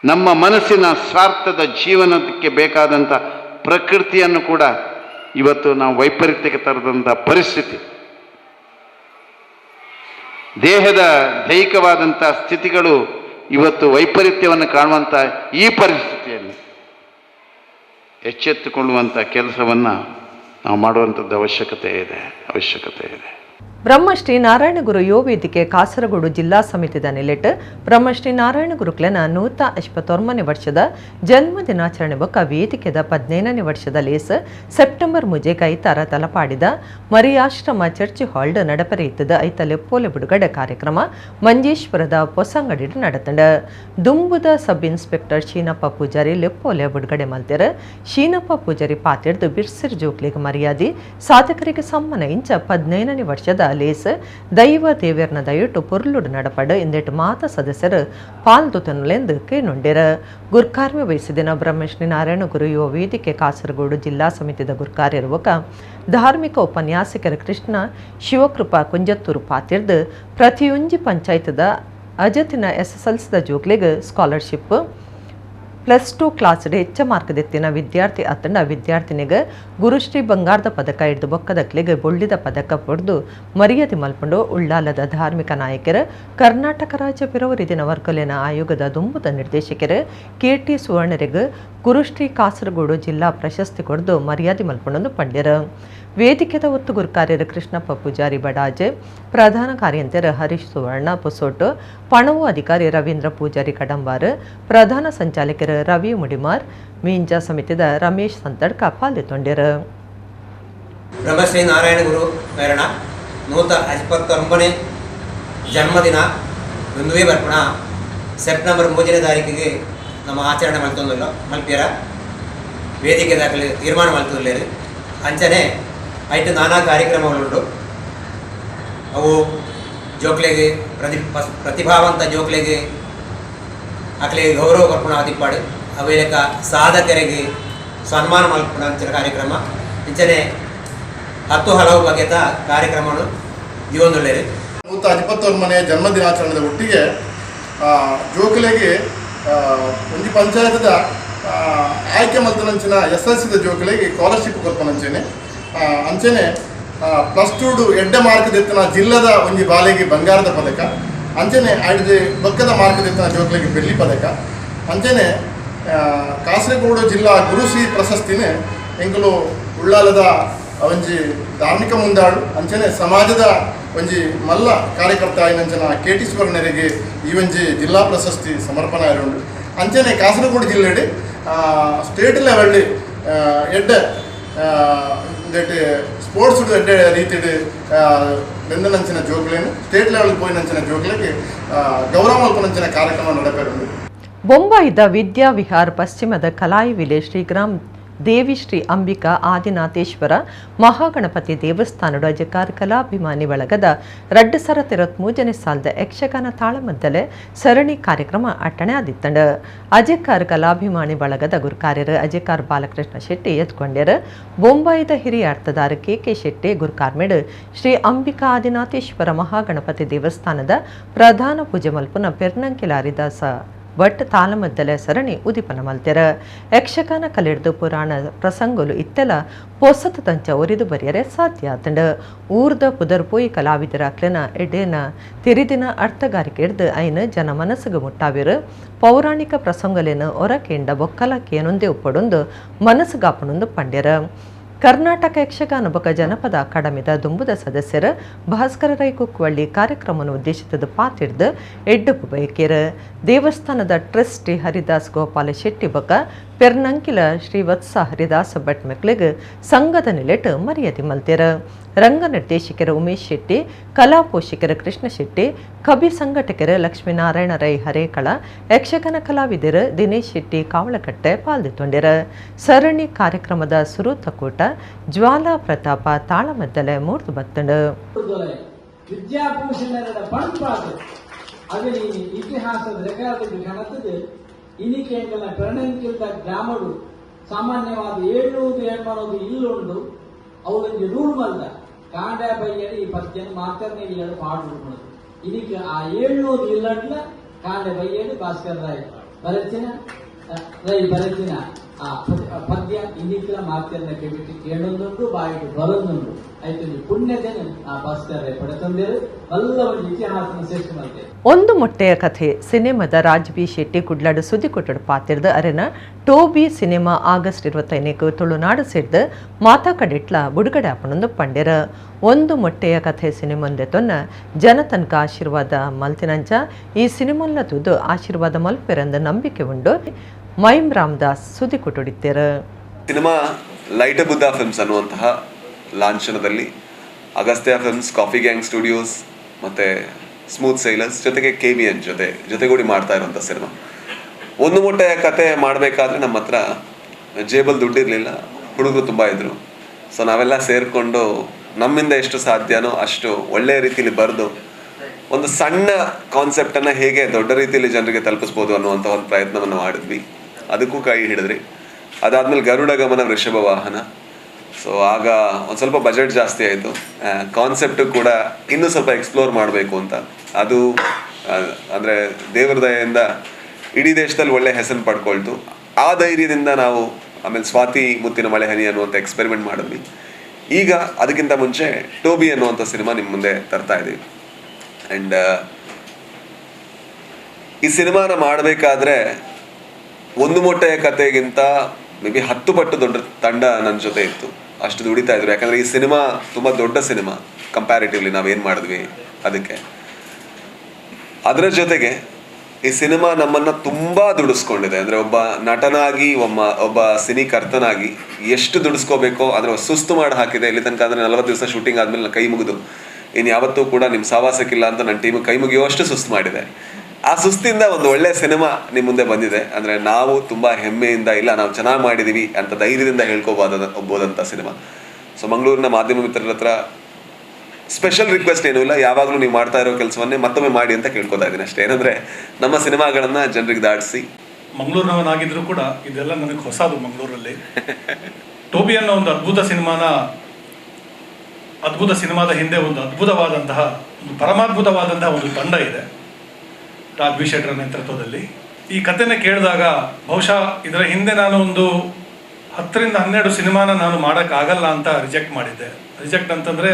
ನಮ್ಮ ಮನಸ್ಸಿನ ಸ್ವಾರ್ಥದ ಜೀವನಕ್ಕೆ ಬೇಕಾದಂಥ ಪ್ರಕೃತಿಯನ್ನು ಕೂಡ ಇವತ್ತು ನಾವು ವೈಪರೀತ್ಯಕ್ಕೆ ತರದಂಥ ಪರಿಸ್ಥಿತಿ. ದೇಹದ ದೈಹಿಕವಾದಂಥ ಸ್ಥಿತಿಗಳು ಇವತ್ತು ವೈಪರೀತ್ಯವನ್ನು ಕಾಣುವಂಥ ಈ ಪರಿಸ್ಥಿತಿಯಲ್ಲಿ ಎಚ್ಚೆತ್ತುಕೊಳ್ಳುವಂಥ ಕೆಲಸವನ್ನು ನಾವು ಮಾಡುವಂಥದ್ದು ಅವಶ್ಯಕತೆ ಇದೆ. ಬ್ರಹ್ಮಶ್ರೀ ನಾರಾಯಣ ಗುರು ಯುವ ವೇದಿಕೆ ಕಾಸರಗೋಡು ಜಿಲ್ಲಾ ಸಮಿತಿದ ನಿಲೆಟ್ ಬ್ರಹ್ಮಶ್ರೀ ನಾರಾಯಣ ಗುರುಕ್ಲನ 151ನೇ ವರ್ಷದ ಜನ್ಮ ದಿನಾಚರಣೆ ಬೊಕ್ಕ ವೇದಿಕೆದ 17ನೇ ವರ್ಷದ ಲೇಸ್ ಸೆಪ್ಟೆಂಬರ್ ಮುಜೆ ಐತಾರ ತಲಪಾಡಿದ ಮರಿಯಾಶ್ರಮ ಚರ್ಚ್ ಹಾಲ್ಡ್ ನಡಪರೆಯಿತದ ಐತ ಲೆಪ್ಪೋಲೆ ಬಿಡುಗಡೆ ಕಾರ್ಯಕ್ರಮ ಮಂಜೇಶ್ವರದ ಪೊಸಂಗಡಿ ನಡತಂಡ ದುಂಬುದ ಸಬ್ ಇನ್ಸ್ಪೆಕ್ಟರ್ ಶೀನಪ್ಪ ಪೂಜಾರಿ ಲೆಪ್ಪೋಲೆ ಬಿಡುಗಡೆ ಮಲ್ತೆರ ಶೀನಪ್ಪ ಪೂಜಾರಿ ಪಾತಿರ್ದು ಬಿರ್ಸಿರ್ ಜೋಕ್ಲಿಗೆ ಮರ್ಯಾದೆ ಸಾಧಕರಿಗೆ ಸಮ್ಮನ ಇಂಚ 17ನೇ ವರ್ಷದ ಲೇಸ್ ದೈವ ದೇವ್ಯರ್ನ ದಯಟು ಪೊರ್ಲುಡು ನಡಪಡು ಇಂದೆಟ್ಟು ಮಾತ ಸದಸ್ಯರು ಪಾಲ್ದೊತನುಲೆಂದು ಕೇನುಂಡಿರ ಗುರ್ಕಾರ್ಯ ವಹಿಸಿದಿನ ಬ್ರಹ್ಮಶ್ರೀ ನಾರಾಯಣ ಗುರು ಯುವ ವೇದಿಕೆ ಕಾಸರಗೋಡು ಜಿಲ್ಲಾ ಸಮಿತಿದ ಗುರ್ಕಾರ್ಯರುವಕ ಧಾರ್ಮಿಕ ಉಪನ್ಯಾಸಕರ ಕೃಷ್ಣ ಶಿವಕೃಪಾ ಕುಂಜತ್ತೂರು ಪಾತಿರ್ದು ಪ್ರತಿಯೊಂಜಿ ಪಂಚಾಯತದ ಅಜತಿನ SSLCದ ಜೋಗ್ಲಿಗೆ ಸ್ಕಾಲರ್ಶಿಪ್ +2 ಕ್ಲಾಸ್ಡ್ ಹೆಚ್ಚ ಮಾರ್ಕ್ ದೆತ್ತಿನ ವಿದ್ಯಾರ್ಥಿ ಅತ್ತಂಡ ವಿದ್ಯಾರ್ಥಿನಿಗೆ ಗುರುಶ್ರೀ ಬಂಗಾರದ ಪದಕ ಹಿಡಿದು ಬೊಕ್ಕದಕ್ಲಿಗೆ ಬೊಳ್ಳಿದ ಪದಕ ಪಡೆದು ಮರ್ಯಾದೆ ಮಲ್ಪಂಡು ಉಳ್ಳಾಲದ ಧಾರ್ಮಿಕ ನಾಯಕರು ಕರ್ನಾಟಕ ರಾಜ್ಯ ಪಿರವರಿ ದಿನ ವರ್ಕಲೆನ ಆಯೋಗದ ದುಂಬುದ ನಿರ್ದೇಶಕರು KT ಸುವರ್ಣರಿಗೆ ಗುರುಶ್ರೀ ಕಾಸರಗೋಡು ಜಿಲ್ಲಾ ಪ್ರಶಸ್ತಿ ಕೊಡ್ದು ಮರ್ಯಾದೆ ಮಲ್ಪಂಡು ಪಂಡ್ಯರ ವೇದಿಕೆದ ಒತ್ತು ಗುರುಕಾರ್ಯರು ಕೃಷ್ಣಪ್ಪ ಪೂಜಾರಿ ಬಡಾಜೆ ಪ್ರಧಾನ ಕಾರ್ಯಂತರ ಹರೀಶ್ ಸುವರ್ಣ ಪುಸೋಟು ಪಣವು ಅಧಿಕಾರಿ ರವೀಂದ್ರ ಪೂಜಾರಿ ಕಡಂಬಾರ್ ಪ್ರಧಾನ ಸಂಚಾಲಕರು ರವಿ ಮುಡಿಮಾರ್ ಮೀಂಜಾ ಸಮಿತಿದ ರಮೇಶ್ ಸಂತಡ್ಕ ಪಾಲ್ಗೊಂಡಿರು. ಬ್ರಹ್ಮಶ್ರೀ ನಾರಾಯಣ ಗುರು ಮೇರಣ 151ನೇ ಜನ್ಮದಿನ ಒಂದುವೇ ಬರ್ಪಣ ಸೆಪ್ಟೆಂಬರ್ 3ನೇ ತಾರೀಕಿಗೆ ನಮ್ಮ ಆಚರಣೆ ಮಲ್ತೊಂದಿಲ್ಲ ಮಲ್ಪಿಯರ ವೇದಿಕೆ ದಾಖಲೆ ತೀರ್ಮಾನ ಮಲ್ತೊಂದಿಲ್ಲ ಅಂಚನೆ ಐಟು ನಾನಾ ಕಾರ್ಯಕ್ರಮಗಳುಂಟು. ಅವು ಜೋಕ್ಲೆಗೆ ಪ್ರತಿಭಾವಂತ ಜೋಕ್ಲೆಗೆ ಅಕ್ಲೆಗೆ ಗೌರವ ಕೊರ್ಪಣ ಆದಿಪ್ಪಾಡು ಅವೇಲಕ ಸಾಧಕರಿಗೆ ಸನ್ಮಾನ ಮಲ್ಪಣ ಅಂಚಿನ ಕಾರ್ಯಕ್ರಮ ಇಂಚನೆ 10 ಹಲವು ಬಗೆತ ಕಾರ್ಯಕ್ರಮಗಳು ಜೀವನದೊಳ್ಳೆರಿ 151ನೇ ಜನ್ಮ ದಿನಾಚರಣೆದ ಒಟ್ಟಿಗೆ ಜೋಕಲೆಗೆ ಒಂದು ಪಂಚಾಯತದ ಆಯ್ಕೆ ಮಲ್ತನಂಚಿನ SSLCದ ಜೋಕಲೆಗೆ ಸ್ಕಾಲರ್ಶಿಪ್ ಕೊರ್ಪನಂಚೆನೆ ಅಂಚನೆ +2 ಎಡ್ಡೆ ಮಾರ್ಕ್ ದೆತ್ತನ ಜಿಲ್ಲದ ಒಂಜಿ ಬಾಲೆಗೆ ಬಂಗಾರದ ಪದಕ ಅಂಚನೆ ಆಯ್ದು ಬೊಕ್ಕದ ಮಾರ್ಕ್ ದೆತ್ತನ ಜೋಕಲೆಗೆ ಬೆಳ್ಳಿ ಪದಕ ಅಂಚನೆ ಕಾಸರಗೋಡು ಜಿಲ್ಲಾ ಗುರುಶ್ರೀ ಪ್ರಶಸ್ತಿನೇ ಎಂಕಲು ಉಳ್ಳಾಲದ ಒಂಜಿ ಧಾರ್ಮಿಕ ಮುಂದಾಳು ಅಂಚನೆ ಸಮಾಜದ ಒಂಜಿ ಮಲ್ಲ ಕಾರ್ಯಕರ್ತ ಆಯ್ನಂಚನ KT ಸುವರ್ಣರಿಗೆ ಈ ಒಂಜಿ ಜಿಲ್ಲಾ ಪ್ರಶಸ್ತಿ ಸಮರ್ಪಣೆ ಆಯ್ರುಂಡು ಅಂಚನೆ ಕಾಸರಗೋಡು ಜಿಲ್ಲೆಡೆ ಸ್ಟೇಟ್ ಲೆವೆಲ್ ಎಡ್ಡೆ ಸ್ಪೋರ್ಟ್ಸ್ ಎಡ್ಡೆ ರೀತಿ ಬೆಂದನಂಚಿನ ಜೋಗ್ಲೇನು ಸ್ಟೇಟ್ ಲೆವೆಲ್ ಪೋಯಿನಂಚಿನ ಜೋಗ್ಲೆಗೆ ಗೌರವ ಮಲ್ಪನಂಚಿನ ಕಾರ್ಯಕ್ರಮ ನಡೆಪೇರುಂಡು. ಬೊಂಬಾಯಿದ ವಿದ್ಯಾ ವಿಹಾರ್ ಪಶ್ಚಿಮದ ಕಲಾಯಿ ವಿಲೇಜ್ ಶ್ರೀಗ್ರಾಮ್ ದೇವಿ ಶ್ರೀ ಅಂಬಿಕಾ ಆದಿನಾಥೇಶ್ವರ ಮಹಾಗಣಪತಿ ದೇವಸ್ಥಾನದ ಅಜಕಾರ್ ಕಲಾಭಿಮಾನಿ ಬಳಗದ 2023ನೇ ಸಾಲದ ಯಕ್ಷಗಾನ ತಾಳಮದ್ದಲೆ ಸರಣಿ ಕಾರ್ಯಕ್ರಮ ಅಟ್ಟಣೆ ಆದಿತ್ತಂಡ ಅಜಕಾರ್ ಕಲಾಭಿಮಾನಿ ಬಳಗದ ಗುರುಕಾರ್ಯರು ಅಜಕಾರ್ ಬಾಲಕೃಷ್ಣ ಶೆಟ್ಟಿ ಎತ್ಕೊಂಡ್ಯರು ಬೊಂಬಾಯಿದ ಹಿರಿಯ ಅರ್ಥದಾರ KK ಶೆಟ್ಟಿ ಗುರುಕಾರ್ಮೇಡ್ ಶ್ರೀ ಅಂಬಿಕಾ ಆದಿನಾಥೇಶ್ವರ ಮಹಾಗಣಪತಿ ದೇವಸ್ಥಾನದ ಪ್ರಧಾನ ಪೂಜೆ ಮಲ್ಪುನ ಪೆರ್ನಂಕಿಲ ಹರಿದಾಸ ಭಟ್ ತಾಳಮದ್ದಲೆ ಸರಣಿ ಉದಿಪನ ಮಲ್ತೆರ ಯಕ್ಷಗಾನ ಕಲೆಡ್ದು ಪುರಾಣ ಪ್ರಸಂಗಲು ಇತ್ತೆಲ ಪೊಸತ ತಂಚ ಒರಿದು ಬರೆಯರೆ ಸಾಧ್ಯ ಆತಂಡ ಊರ್ದ ಪುದರ್ ಪೋಯಿ ಕಲಾವಿದರ ಅಕ್ಲೆನ ಎಡೇನ ತಿರಿದಿನ ಅರ್ಥಗಾರಿಕೆ ಹಿಡ್ದು ಐನ ಜನ ಮನಸ್ಸಿಗೆ ಮುಟ್ಟಾವಿರು ಪೌರಾಣಿಕ ಪ್ರಸಂಗಲೇನು ಹೊರಕೇಂಡ ಬೊಕ್ಕಲಕ್ಕೇನೊಂದೇ ಉಪ್ಪಡೊಂದು ಮನಸ್ಸುಗಾಪಣೊಂದು ಪಂಡ್ಯರ ಕರ್ನಾಟಕ ಯಕ್ಷಗಾನ ಬೊಕ ಜನಪದ ಅಕಾಡೆಮಿದ ದುಂಬುದ ಸದಸ್ಯರ ಭಾಸ್ಕರ ರೈ ಕುಕ್ವಳ್ಳಿ ಕಾರ್ಯಕ್ರಮವನ್ನು ಉದ್ದೇಶಿಸಿದ ಪಾತಿರ್ದು ಎಡ್ಡಪ್ಪು ಬಯಕೆರ ದೇವಸ್ಥಾನದ ಟ್ರಸ್ಟಿ ಹರಿದಾಸ್ ಗೋಪಾಲ ಶೆಟ್ಟಿ ಬೊಕ ಪೆರ್ನಂಕಿಲ ಶ್ರೀವತ್ಸ ಹರಿದಾಸ ಭಟ್ ಮೆಕ್ಲಿಗೆ ಸಂಘದ ನಿಲೆಟ್ ಮರ್ಯಾದೆ ಮಲ್ತೆರ ರಂಗ ನಿರ್ದೇಶಕರ ಉಮೇಶ್ ಶೆಟ್ಟಿ ಕಲಾ ಪೋಷಕರ ಕೃಷ್ಣ ಶೆಟ್ಟಿ ಕವಿ ಸಂಘಟಕರ ಲಕ್ಷ್ಮೀನಾರಾಯಣ ರೈ ಹರೇಕಳ ಯಕ್ಷಗಾನ ಕಲಾವಿದರು ದಿನೇಶ್ ಶೆಟ್ಟಿ ಕಾವಳಕಟ್ಟೆ ಪಾಲ್ಗೊಂಡಿರ ಸರಣಿ ಕಾರ್ಯಕ್ರಮದ ಸುರೂತಕೂಟ ಜ್ವಾಲಾ ಪ್ರತಾಪ ತಾಳಮದ್ದಲೆ ಮೂರ್ತು ಬತ್ತಂಡು ವಿದ್ಯಾಭೂಷಣರ ಪಂಪಾದ ಅದರ ಇತಿಹಾಸದ ರೆಕಾರ್ಡ್ ಕಾಣುತ್ತದೆ ಇನಿಕೆಂಕಲ ಪೆರ್ನಂಕಿಲ್ದ ಗ್ರಾಮಡು ಸಾಮಾನ್ಯವಾದ 700 ಹೆಣ್ಮನೋದು ಇಲ್ಲುಂಡು ಅವಳಿಗೆ ರೂಲ್ ಮಲ್ದ ಕಾಂಡ ಬೈಯಡಿ ಈ ಪದ್ಯನ ಮಾತರ್ನೆ ಇಲ್ಲಡು ಪಾಡು ಇದಕ್ಕೆ ಆ 700 ಇಲ್ಲಡ್ಲ ಕಾಂಡ ಬೈಯಡಿ ಭಾಸ್ಕರ್ ರಾಯ್ ಬರಚಿನ ಆ ಪದ್ಯ ಇನ್ನಿಕ್ಲ ಮಾತಿಯನ್ನ ಕೆಬಿಟ್ಟು ಕೇಳೊಂದುಂಟು ಬಾಯಿಗೆ ಬರೊಂದುಂಟು ಆಯ್ತು ನೀವು ಪುಣ್ಯದೇನು ಆ ಭಾಸ್ಕರ ಪಡೆತಂದೇರು ಎಲ್ಲ ಒಂದು ಇತಿಹಾಸನ ಶ್ರೇಷ್ಠ ಮಾಡ್ತೇವೆ. ಒಂದು ಮೊಟ್ಟೆಯ ಕಥೆ ಸಿನಿಮಾದ ರಾಜ್ ಬಿ ಶೆಟ್ಟಿ ಕುಡ್ಲಾಡು ಸುದ್ದಿ ಕೊಟ್ಟಡು ಪಾತಿರ್ದ ಅರೆನ ಟೋಬಿ ಸಿನಿಮಾ ಆಗಸ್ಟ್ 25 ತುಳುನಾಡು ಸೇರಿದ ಮಾತಾ ಕಡೆಟ್ಲ ಬುಡುಗಡೆ ಆಪಣೊಂದು ಪಂಡ್ಯರ ಒಂದು ಮೊಟ್ಟೆಯ ಕಥೆ ಸಿನಿಮಂದೆ ತೊನ್ನ ಜನತನಕ ಆಶೀರ್ವಾದ ಮಲ್ತಿನಂಚ ಈ ಸಿನಿಮಲ್ಲ ತುದು ಆಶೀರ್ವಾದ ಮಲ್ಪೆರಂದ ನಂಬಿಕೆ ಉಂಡು ಮೈಮ್ ರಾಮದಾಸ್ ಸುದ್ದಿ ಕೊಟ್ಟೊಡಿದ್ದೇರ. ಸಿನಿಮಾ ಲೈಟ್ ಬುದ್ಧ ಫಿಲ್ಮ್ಸ್ ಅನ್ನುವಂತಹ ಲಾಂಛನದಲ್ಲಿ Agastya Films, Coffee Gang Studios ಮತ್ತು ಸ್ಮೂತ್ ಸೈಲರ್ಸ್ ಜೊತೆಗೆ KBN ಜೊತೆಗೂಡಿ ಮಾಡ್ತಾ ಇರುವಂಥ ಸಿನಿಮಾ. ಒಂದು ಮೊಟ್ಟೆಯ ಕತೆ ಮಾಡಬೇಕಾದ್ರೆ ನಮ್ಮ ಹತ್ರ ಜೇಬಲ್ ದುಡ್ಡಿರಲಿಲ್ಲ, ಹುಡುಗರು ತುಂಬ ಇದ್ದರು. ಸೊ ನಾವೆಲ್ಲ ಸೇರಿಕೊಂಡು ನಮ್ಮಿಂದ ಎಷ್ಟು ಸಾಧ್ಯನೋ ಅಷ್ಟು ಒಳ್ಳೆಯ ರೀತಿಯಲ್ಲಿ ಬರೆದು ಒಂದು ಸಣ್ಣ ಕಾನ್ಸೆಪ್ಟನ್ನು ಹೇಗೆ ದೊಡ್ಡ ರೀತಿಯಲ್ಲಿ ಜನರಿಗೆ ತಲುಪಿಸ್ಬೋದು ಅನ್ನುವಂಥ ಒಂದು ಪ್ರಯತ್ನವನ್ನು ಮಾಡಿದ್ವಿ. ಅದಕ್ಕೂ ಕೈ ಹಿಡಿದ್ರಿ. ಅದಾದಮೇಲೆ ಗರುಡ ಗಮನ ವೃಷಭ ವಾಹನ. ಸೊ ಆಗ ಒಂದು ಸ್ವಲ್ಪ ಬಜೆಟ್ ಜಾಸ್ತಿ ಆಯಿತು. ಕಾನ್ಸೆಪ್ಟು ಕೂಡ ಇನ್ನೂ ಸ್ವಲ್ಪ ಎಕ್ಸ್ಪ್ಲೋರ್ ಮಾಡಬೇಕು ಅಂತ. ಅದು ಅಂದರೆ ದೇವರ ದಯೆಯಿಂದ ಇಡೀ ದೇಶದಲ್ಲಿ ಒಳ್ಳೆ ಹೆಸರು ಪಡ್ಕೊಳ್ತು. ಆ ಧೈರ್ಯದಿಂದ ನಾವು ಆಮೇಲೆ ಸ್ವಾತಿ ಮುತ್ತಿನ ಮಳೆ ಹನಿ ಅನ್ನುವಂಥ ಎಕ್ಸ್ಪೆರಿಮೆಂಟ್ ಮಾಡಿದ್ವಿ. ಈಗ ಅದಕ್ಕಿಂತ ಮುಂಚೆ ಟೋಬಿ ಅನ್ನುವಂಥ ಸಿನಿಮಾ ನಿಮ್ಮ ಮುಂದೆ ತರ್ತಾ ಇದ್ದೀವಿ. ಆ್ಯಂಡ್ ಈ ಸಿನಿಮಾನ ಮಾಡಬೇಕಾದ್ರೆ ಒಂದು ಮೊಟ್ಟೆಯ ಕತೆಗಿಂತ ಮೇ ಬಿ 10 ಪಟ್ಟು ದೊಡ್ಡ ತಂಡ ನನ್ನ ಜೊತೆ ಇತ್ತು. ಅಷ್ಟು ದುಡಿತಾ ಇದ್ರು. ಯಾಕಂದರೆ ಈ ಸಿನಿಮಾ ತುಂಬ ದೊಡ್ಡ ಸಿನಿಮಾ ಕಂಪ್ಯಾರಿಟಿವ್ಲಿ ನಾವೇನು ಮಾಡಿದ್ವಿ ಅದಕ್ಕೆ. ಅದರ ಜೊತೆಗೆ ಈ ಸಿನಿಮಾ ನಮ್ಮನ್ನು ತುಂಬ ದುಡಿಸ್ಕೊಂಡಿದೆ. ಅಂದರೆ ಒಬ್ಬ ನಟನಾಗಿ ಒಬ್ಬ ಸಿನಿಕರ್ತನಾಗಿ ಎಷ್ಟು ದುಡಿಸ್ಕೋಬೇಕೋ ಅದರ ಸುಸ್ತು ಮಾಡಿ ಹಾಕಿದೆ. ಇಲ್ಲಿ ತನಕ ಅಂದರೆ 40 ದಿವಸ ಶೂಟಿಂಗ್ ಆದಮೇಲೆ ಕೈ ಮುಗಿದು ಇನ್ನು ಯಾವತ್ತೂ ಕೂಡ ನಿಮ್ಮ ಸಾವಾಸಕ್ಕಿಲ್ಲ ಅಂತ ನನ್ನ ಟೀಮ್ ಕೈ ಮುಗಿಯುವಷ್ಟು ಸುಸ್ತು ಮಾಡಿದೆ. ಆ ಸುಸ್ತಿಂದ ಒಂದು ಒಳ್ಳೆಯ ಸಿನಿಮಾ ನಿಮ್ಮ ಮುಂದೆ ಬಂದಿದೆ. ಅಂದರೆ ನಾವು ತುಂಬ ಹೆಮ್ಮೆಯಿಂದ ಇಲ್ಲ ನಾವು ಚೆನ್ನಾಗಿ ಮಾಡಿದ್ದೀವಿ ಅಂತ ಧೈರ್ಯದಿಂದ ಹೇಳ್ಕೋಬೋದಂಥ ಸಿನಿಮಾ. ಸೊ ಮಂಗಳೂರಿನ ಮಾಧ್ಯಮ ಮಿತ್ರರ ಹತ್ರ ಸ್ಪೆಷಲ್ ರಿಕ್ವೆಸ್ಟ್ ಏನೂ ಇಲ್ಲ, ಯಾವಾಗಲೂ ನೀವು ಮಾಡ್ತಾ ಇರೋ ಕೆಲಸವನ್ನೇ ಮತ್ತೊಮ್ಮೆ ಮಾಡಿ ಅಂತ ಕೇಳ್ಕೊತಾ ಇದ್ದೀನಿ ಅಷ್ಟೇ. ಏನಂದರೆ ನಮ್ಮ ಸಿನಿಮಾಗಳನ್ನು ಜನರಿಗೆ ದಾಟಿಸಿ. ಮಂಗಳೂರಿನವನಾಗಿದ್ದರೂ ಕೂಡ ಇದೆಲ್ಲ ನನಗೆ ಹೊಸದು ಮಂಗಳೂರಲ್ಲಿ. ಟೋಬಿ ಅನ್ನೋ ಒಂದು ಅದ್ಭುತ ಸಿನಿಮಾದ ಹಿಂದೆ ಒಂದು ಅದ್ಭುತವಾದಂತಹ ಒಂದು ಪರಮಾದ್ಭುತವಾದಂತಹ ಒಂದು ತಂಡ ಇದೆ ರಾಜ್ ಬಿ ಶೆಟ್ಟರ ನೇತೃತ್ವದಲ್ಲಿ. ಈ ಕಥೆನ ಕೇಳಿದಾಗ ಬಹುಶಃ ಇದರ ಹಿಂದೆ ನಾನು ಒಂದು 10 ರಿಂದ 12 ಸಿನಿಮಾನ ನಾನು ಮಾಡೋಕ್ಕಾಗಲ್ಲ ಅಂತ ರಿಜೆಕ್ಟ್ ಮಾಡಿದ್ದೆ. ರಿಜೆಕ್ಟ್ ಅಂತಂದರೆ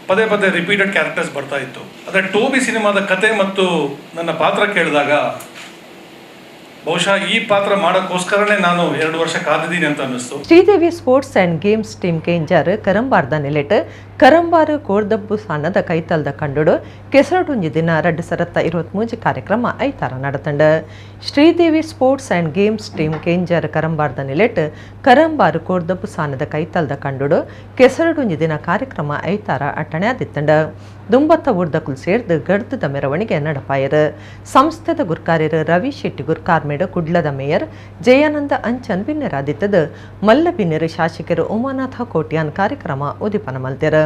ಪದೇ ಪದೇ ರಿಪೀಟೆಡ್ ಕ್ಯಾರೆಕ್ಟರ್ಸ್ ಬರ್ತಾ ಇತ್ತು. ಆದರೆ ಟೋಬಿ ಸಿನಿಮಾದ ಕತೆ ಮತ್ತು ನನ್ನ ಪಾತ್ರ ಕೇಳಿದಾಗ ಬಹುಶಃ ಈ ಪಾತ್ರ ಮಾಡೋಕ್ಕೋಸ್ಕರನೇ ನಾನು 2 ವರ್ಷ ಕಾದಿದ್ದೀನಿ ಅಂತ ಅನ್ನಿಸ್ತು. Sridevi Sports and Games Team Kenjar ಕರಂಬಾರ್ದ ನೆಲೆಟ್ ಕರಂಬಾರು ಕೋರ್ದಬ್ಬು ಸಾನದ ಕೈತಲ್ದ ಕಂಡುಡು ಕೆಸರಡುಂಜಿ ದಿನ 2023 ಕಾರ್ಯಕ್ರಮ ಐತಾರ ನಡತಂಡ. Sridevi Sports and Games Team Kenjar ಕರಂಬಾರ್ದ ನೆಲೆಟ್ ಕರಂಬಾರು ಕೋರ್ದಬ್ಬು ಸಾನದ ಕೈತಲ್ದ ಕಂಡುಡು ಕೆಸರಡುಂಜಿ ದಿನ ಕಾರ್ಯಕ್ರಮ ಐತಾರ ಅಟ್ಟಣೆ ಆದಿತ್ತಂಡ. ದುಂಬತ್ತ ಊರ್ದಕ್ಕೂ ಸೇರ್ದು ಗಡ್ದದ ಮೆರವಣಿಗೆ ನಡಪಾಯರು. ಸಂಸ್ಥೆದ ಗುರ್ಕಾರ್ಯರು ರವಿ ಶೆಟ್ಟಿ ಗುರ್ಕಾರ್ಮೇಡು ಕುಡ್ಲದ ಮೇಯರ್ ಜಯಾನಂದ ಅಂಚನ್ ಬಿನ್ನೆರಾದಿತ್ತದ ಮಲ್ಲ ಬಿನ್ನೆರು ಶಾಸಕರು ಉಮಾನಾಥ ಕೋಟ್ಯಾನ್ ಕಾರ್ಯಕ್ರಮ ಉದಿಪನ ಮಲ್ತೆರು.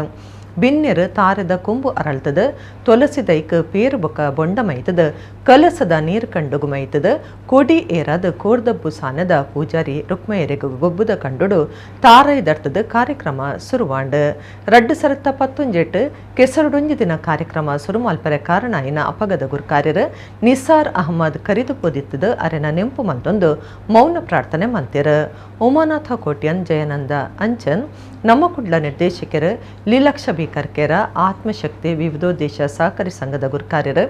ಬಿನ್ನೆರು ತಾರದ ಕೊಂಬು ಅರಳ್ತದ ತೊಲಸಿದೈಕ್ ಪೇರು ಬೊಕ ಬೊಂಡ ಮೈತದ ಕಲಸದ ನೀರು ಕಂಡುಗು ಮೈತದ ಕೋಡಿ ಏರಾದ ಕೋರ್ದಬ್ಬು ಸಾನದ ಪೂಜಾರಿ ರುಕ್ಮಯರಿಗೂ ಗೊಬ್ಬುದ ಕಂಡುಡು ತಾರೈದರ್ತದ ಕಾರ್ಯಕ್ರಮ ಸುರುವಾಂಡ್ 2019 ಕೆಸರುಡೊಂಜಿ ದಿನ ಕಾರ್ಯಕ್ರಮ ಸುರುಮಾಲ್ಪರೆ ಕಾರಣಾಯಿನ ಅಪಗದ ಗುರ್ಕಾರ್ಯರು ನಿಸಾರ್ ಅಹಮದ್ ಕರಿದು ಪೊದಿತ್ತದ ಅರೆನ ನೆಂಪು ಮಲ್ತೊಂದು ಮೌನ ಪ್ರಾರ್ಥನೆ ಮಲ್ತೆರು. ಉಮಾನಾಥ ಕೋಟ್ಯನ್ ಜಯಾನಂದ ಅಂಚನ್ ನಮ್ಮ ಕುಡ್ಲ ನಿರ್ದೇಶಕರು ಲೀಲಕ್ಷ ಬಿ ಕರ್ಕೆರ ಆತ್ಮಶಕ್ತಿ ವಿವಿಧೋದ್ದೇಶ ಸಹಕಾರಿ ಸಂಘದ ಗುರ್ಕಾರ್ಯರು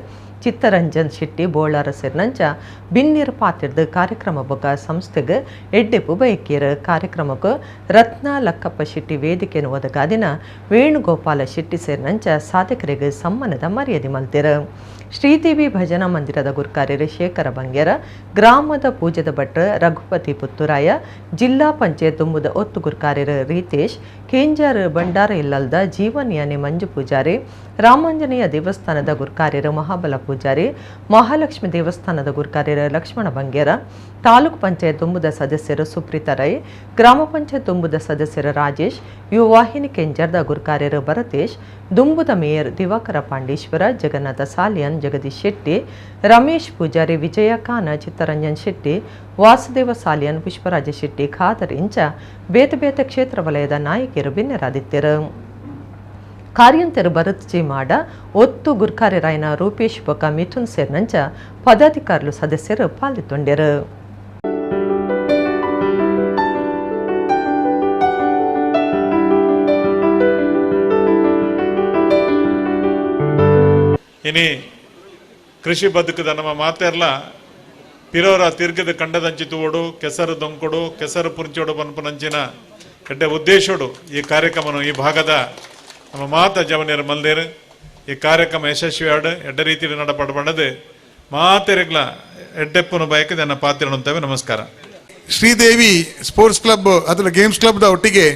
ಚಿತ್ತರಂಜನ್ ಶೆಟ್ಟಿ ಬೋಳಾರ ಸೇರಿನಂಚ ಬಿನ್ನಿರ್ ಪಾತಿರ್ದ ಕಾರ್ಯಕ್ರಮ ಬೊಕ ಸಂಸ್ಥೆಗೆ ಎಡ್ಡೆಪು ಬಯಕೇರು. ಕಾರ್ಯಕ್ರಮಕ್ಕೆ ರತ್ನ ಲಕ್ಕಪ್ಪ ಶೆಟ್ಟಿ ವೇದಿಕೆಯನ್ನು ಒದಗಾದಿನ ವೇಣುಗೋಪಾಲ ಶೆಟ್ಟಿ ಸೇರಿನಂಚ ಸಾಧಕರಿಗೆ ಸಮ್ಮಾನದ ಮರ್ಯಾದೆ ಮಲ್ತೆರು. ಶ್ರೀದೇವಿ ಭಜನಾ ಮಂದಿರದ ಗುರ್ಕಾರ್ಯರು ಶೇಖರ ಬಂಗ್ಯರ, ಗ್ರಾಮದ ಪೂಜದ ಭಟ್ರ ರಘುಪತಿ ಪುತ್ತೂರಾಯ, ಜಿಲ್ಲಾ ಪಂಚಾಯತ್ ತುಂಬುದ ಒತ್ತು ಗುರ್ಕಾರ್ಯರು ರೀತೇಶ್, ಕೇಂಜಾರ್ ಬಂಡಾರ ಇಲ್ಲಲ್ದ ಜೀವನ್ಯಾನಿ ಮಂಜು ಪೂಜಾರಿ, ರಾಮಾಂಜನೇಯ ದೇವಸ್ಥಾನದ ಗುರ್ಕಾರ್ಯರು ಮಹಾಬಲ ಪೂಜಾರಿ, ಮಹಾಲಕ್ಷ್ಮಿ ದೇವಸ್ಥಾನದ ಗುರ್ಕಾರ್ಯರು ಲಕ್ಷ್ಮಣ ಬಂಗ್ಯರ, ತಾಲೂಕು ಪಂಚಾಯತ್ ತುಂಬುದ ಸದಸ್ಯರು ಸುಪ್ರೀತಾ ರೈ, ಗ್ರಾಮ ಪಂಚಾಯತ್ ತುಂಬುದ ಸದಸ್ಯರು ರಾಜೇಶ್, ಯುವ ವಾಹಿನಿ ಕೇಂಜರ್ದ ಗುರ್ಕಾರ್ಯರು ಭರತೇಶ್, ದುಂಬುದ ಮೇಯರ್ ದಿವಾಕರ ಪಾಂಡೇಶ್ವರ, ಜಗನ್ನಾಥ ಸಾಲಿಯನ್, ಜಗದೀಶ್ ಶೆಟ್ಟಿ, ರಮೇಶ್ ಪೂಜಾರಿ, ವಿಜಯ ಖಾನ, ಚಿತ್ತರಂಜನ್ ಶೆಟ್ಟಿ, ವಾಸುದೇವ ಸಾಲಿಯನ್, ಪುಷ್ಪರಾಜ ಶೆಟ್ಟಿ, ಖಾದರ್ ಇಂಚ ಬೇತೆ ಬೇತೆ ಕ್ಷೇತ್ರ ವಲಯದ ನಾಯಕಿಯರು ಭಿನ್ನರಾದಿತ್ಯರು. ಕಾರ್ಯಂತರು ಭರತ್ ಜಿ ಮಾಡ, ಒತ್ತು ಗುರ್ಕಾರ್ಯರಾಯನ ರೂಪೇಶ್ ಬೊಕ ಮಿಥುನ್ ಸೇರ್ನಂಚ ಪದಾಧಿಕಾರುಲು ಸದಸ್ಯರು ಪಾಲ್ಗೊಂಡರು. ಇನಿ ಕೃಷಿ ಬದುಕದ ನಮ್ಮ ಮಾತೆರ್ಲ ಪಿರೋರ ತಿರ್ಗದ ಕಂಡದಂಚಿ ತೂವಡು ಕೆಸರು ದೊಂಕೊಡು ಕೆಸರು ಪುಂಚೋಡು ಪನ್ಪುನಂಚಿನ ಎಡ್ಡೆ ಉದ್ದೇಶೋಡು ಈ ಕಾರ್ಯಕ್ರಮನು ಈ ಭಾಗದ ನಮ್ಮ ಮಾತ ಜವನಿಯರು ಮಲ್ದೇರು ಈ ಕಾರ್ಯಕ್ರಮ ಯಶಸ್ವಿ ಆಡು ಎಡ್ಡ ರೀತಿಯಲ್ಲಿ ನಡಪಡಬಂಡದು ಮಾತೆರೆಗ್ಲ ಎಡ್ಡೆಪ್ಪನು ಬಯಕೆ ನನ್ನ ಪಾತ್ರ ನಮಸ್ಕಾರ. ಶ್ರೀದೇವಿ ಸ್ಪೋರ್ಟ್ಸ್ ಕ್ಲಬ್ ಅದರ ಗೇಮ್ಸ್ ಕ್ಲಬ್ದ ಒಟ್ಟಿಗೆ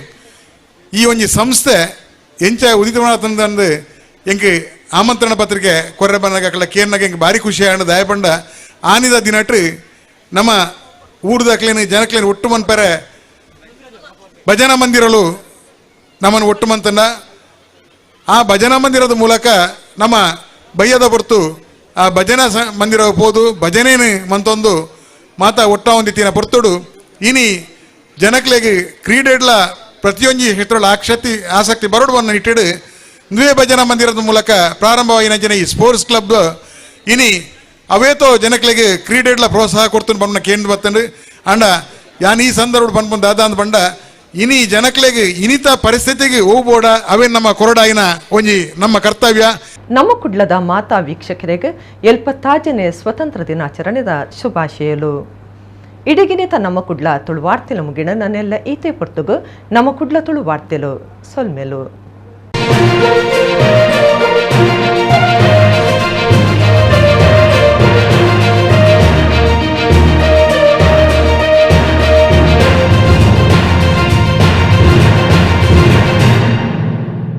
ಈ ಒಂದು ಸಂಸ್ಥೆ ಎಂಚ ಉದಿತ ತಂದು ಎಂಗೆ ಆಮಂತ್ರಣ ಪತ್ರಿಕೆ ಕೊರ್ರೆ ಬಂದಾಗ ಕೇರ್ನಾಗ ಎಂಗೆ ಭಾರಿ ಖುಷಿ ಆಂಡ ದಯಪಂಡ ಆನಿದ ದಿನಟ್ರು ನಮ್ಮ ಊರ್ದಕ್ಲೇನು ಜನಕ್ಲೇನು ಒಟ್ಟು ಮನ್ಪೆರೆ ಭಜನಾ ಮಂದಿರಲು ನಮ್ಮನ್ನು ಒಟ್ಟು ಮಂತಂಡ ಆ ಭಜನಾ ಮಂದಿರದ ಮೂಲಕ ನಮ್ಮ ಬಯ್ಯದ ಹೊರತು ಆ ಭಜನಾ ಮಂದಿರ ಹೋದು ಭಜನೇನು ಮಂತೊಂದು ಮಾತಾ ಒಟ್ಟ ಹೊಂದಿತ್ತಿನ ಪೊರ್ತುಡು ಇನಿ ಜನಕ್ಲೆಗೆ ಕ್ರೀಡೆಡ್ಲ ಪ್ರತಿಯೊಂದು ಕ್ಷೇತ್ರಗಳ ಆಸಕ್ತಿ ಬರೋಡವನ್ನು ಇಟ್ಟಿಡು ನುವೆ ಭಜನಾ ಮಂದಿರದ ಮೂಲಕ ಪ್ರಾರಂಭವಾಗಿನ ಜನ ಈ ಸ್ಪೋರ್ಟ್ಸ್ ಕ್ಲಬ್ ಇನಿ ಅವೇತೋ ಜನಕ್ಲೆಗೆ ಕ್ರೀಡೆಡ್ಲ ಪ್ರೋತ್ಸಾಹ ಕೊಡ್ತು ಬಣ್ಣ ಕೇಂದ್ರ ಬತ್ತಂಡು ಅಂಡ ಯಾನ್ ಈ ಸಂದರ್ಭ ಬಂದ್ಬಂದು ದಾದ ಅಂದ್ ಬಂಡ ಇನಿ ಜನಕ್ಲೆಗೆ ಇನಿತ ಪರಿಸ್ಥಿತಿಗೆ ಹೋಗ್ಬೋಡ ಅವೇ ನಮ್ಮ ಕೊರಡಾಯಿನ ಒಂಜಿ ನಮ್ಮ ಕರ್ತವ್ಯ. ನಮ್ಮ ಕುಡ್ಲದ ಮಾತಾ ವೀಕ್ಷಕರಿಗೆ 75ನೇ ಸ್ವತಂತ್ರ ದಿನಾಚರಣೆದ ಶುಭಾಶಯಲು. ಇಡಗಿನಿತ ನಮ್ಮ ಕುಡ್ಲ ತುಳು ವಾರ್ತೆಲು ಮುಗಿಣ ನನ್ನೆಲ್ಲ ಈತೆ ಪೊರ್ತುಗು ನಮ್ಮ ಕುಡ್ಲ ತುಳು ವಾರ್ತೆಲು ಸೊಲ್ಮೆಲು.